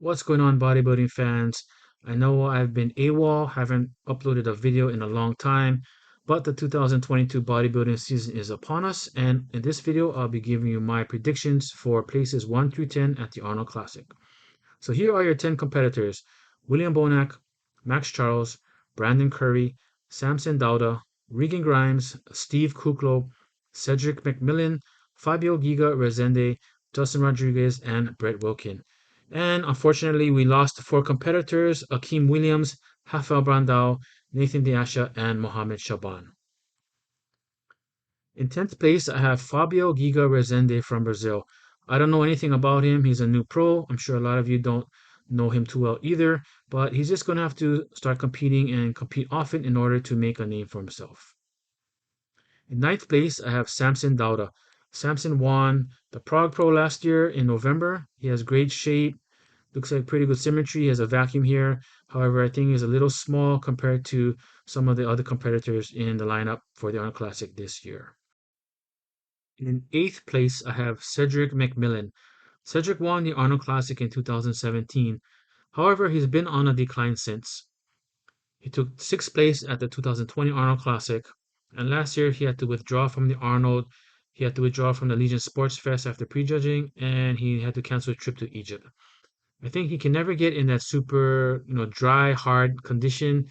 What's going on, bodybuilding fans? I know I've been AWOL, haven't uploaded a video in a long time, but the 2022 bodybuilding season is upon us, and in this video, I'll be giving you my predictions for places 1 through 10 at the Arnold Classic. So here are your 10 competitors: William Bonak, Max Charles, Brandon Curry, Samson Dauda, Regan Grimes, Steve Kuklow, Cedric McMillan, Fabio Giga Rezende, Justin Rodriguez, and Brett Wilkin. And unfortunately, we lost four competitors: Akeem Williams, Rafael Brandao, Nathan Diasha, and Mohamed Shaban. In 10th place, I have Fabio Giga Rezende from Brazil. I don't know anything about him. He's a new pro. I'm sure a lot of you don't know him too well either, but he's just going to have to start competing and compete often in order to make a name for himself. In 9th place, I have Samson Dauda. Samson won the Prague Pro last year in November. He has great shape, looks like pretty good symmetry. He has a vacuum here. However, I think he's a little small compared to some of the other competitors in the lineup for the Arnold Classic this year. In 8th place, I have Cedric McMillan. Cedric won the Arnold Classic in 2017. However, he's been on a decline since. He took 6th place at the 2020 Arnold Classic, and last year he had to withdraw from the Arnold. He had to withdraw from the Legion Sports Fest after prejudging, and he had to cancel a trip to Egypt. I think he can never get in that super, dry, hard condition.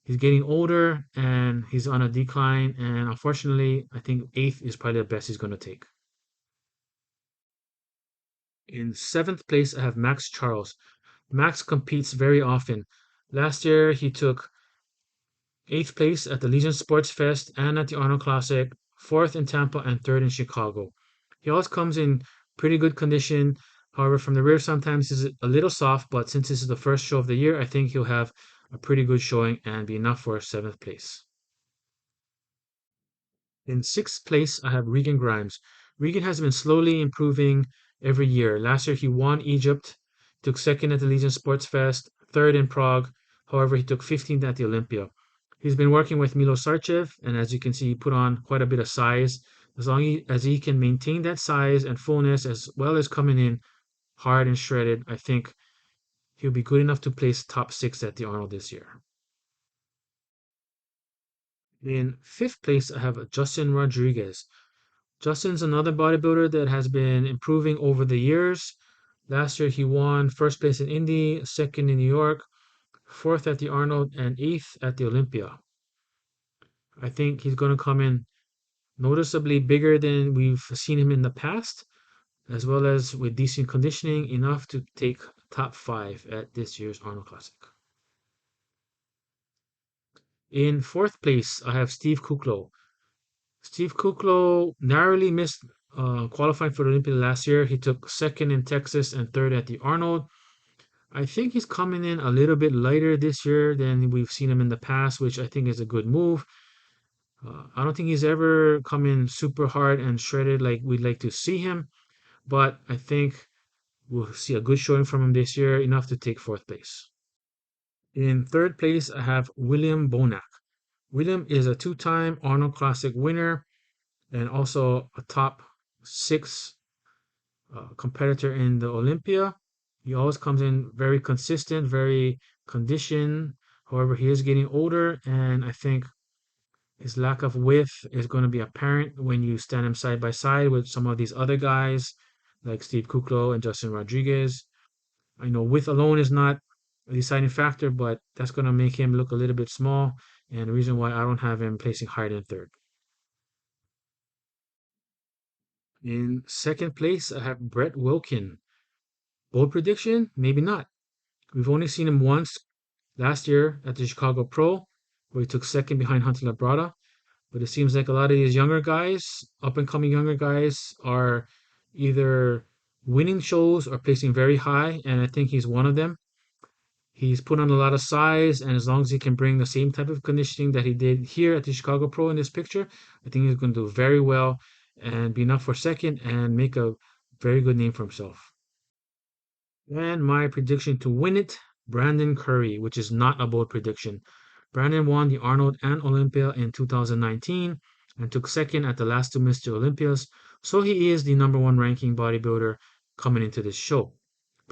He's getting older and he's on a decline, and unfortunately, I think 8th is probably the best he's going to take. In 7th place, I have Max Charles. Max competes very often. Last year, he took 8th place at the Legion Sports Fest and at the Arnold Classic, 4th in Tampa, and 3rd in Chicago. He always comes in pretty good condition. However, from the rear, sometimes he's a little soft, but since this is the first show of the year, I think he'll have a pretty good showing and be enough for 7th place. In 6th place, I have Regan Grimes. Regan has been slowly improving every year. Last year, he won Egypt, took 2nd at the Legion Sports Fest, 3rd in Prague. However, he took 15th at the Olympia. He's been working with Milo Sarchev, and as you can see, he put on quite a bit of size. As long as he can maintain that size and fullness, as well as coming in hard and shredded, I think he'll be good enough to place top 6 at the Arnold this year. In 5th place, I have Justin Rodriguez. Justin's another bodybuilder that has been improving over the years. Last year, he won 1st place in Indy, 2nd in New York, 4th at the Arnold, and 8th at the Olympia. I think he's going to come in noticeably bigger than we've seen him in the past, as well as with decent conditioning, enough to take top 5 at this year's Arnold Classic. In 4th place, I have Steve Kuklow. Steve Kuklow narrowly missed qualifying for the Olympia last year. He took 2nd in Texas and 3rd at the Arnold. I think he's coming in a little bit lighter this year than we've seen him in the past, which I think is a good move. I don't think he's ever come in super hard and shredded like we'd like to see him, but I think we'll see a good showing from him this year, enough to take 4th place. In 3rd place, I have William Bonak. William is a 2-time Arnold Classic winner and also a top 6 competitor in the Olympia. He always comes in very consistent, very conditioned. However, he is getting older, and I think his lack of width is going to be apparent when you stand him side by side with some of these other guys like Steve Kuklow and Justin Rodriguez. I know width alone is not a deciding factor, but that's going to make him look a little bit small, and the reason why I don't have him placing higher than 3rd. In 2nd place, I have Brett Wilkin. Bold prediction? Maybe not. We've only seen him once last year at the Chicago Pro, where he took 2nd behind Hunter Labrada. But it seems like a lot of these younger guys, up and coming younger guys, are either winning shows or placing very high, and I think he's one of them. He's put on a lot of size, and as long as he can bring the same type of conditioning that he did here at the Chicago Pro in this picture, I think he's going to do very well and be enough for 2nd and make a very good name for himself. And my prediction to win it, Brandon Curry, which is not a bold prediction. Brandon won the Arnold and Olympia in 2019 and took 2nd at the last 2 Mr. Olympias, so he is the #1 ranking bodybuilder coming into this show.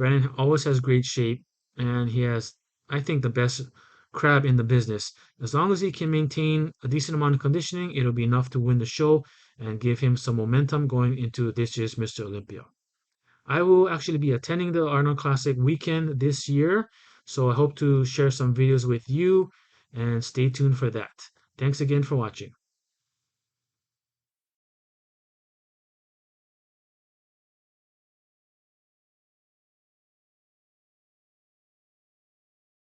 Brandon always has great shape, and he has, I think, the best crab in the business. As long as he can maintain a decent amount of conditioning, it'll be enough to win the show and give him some momentum going into this year's Mr. Olympia. I will actually be attending the Arnold Classic weekend this year, so I hope to share some videos with you and stay tuned for that. Thanks again for watching.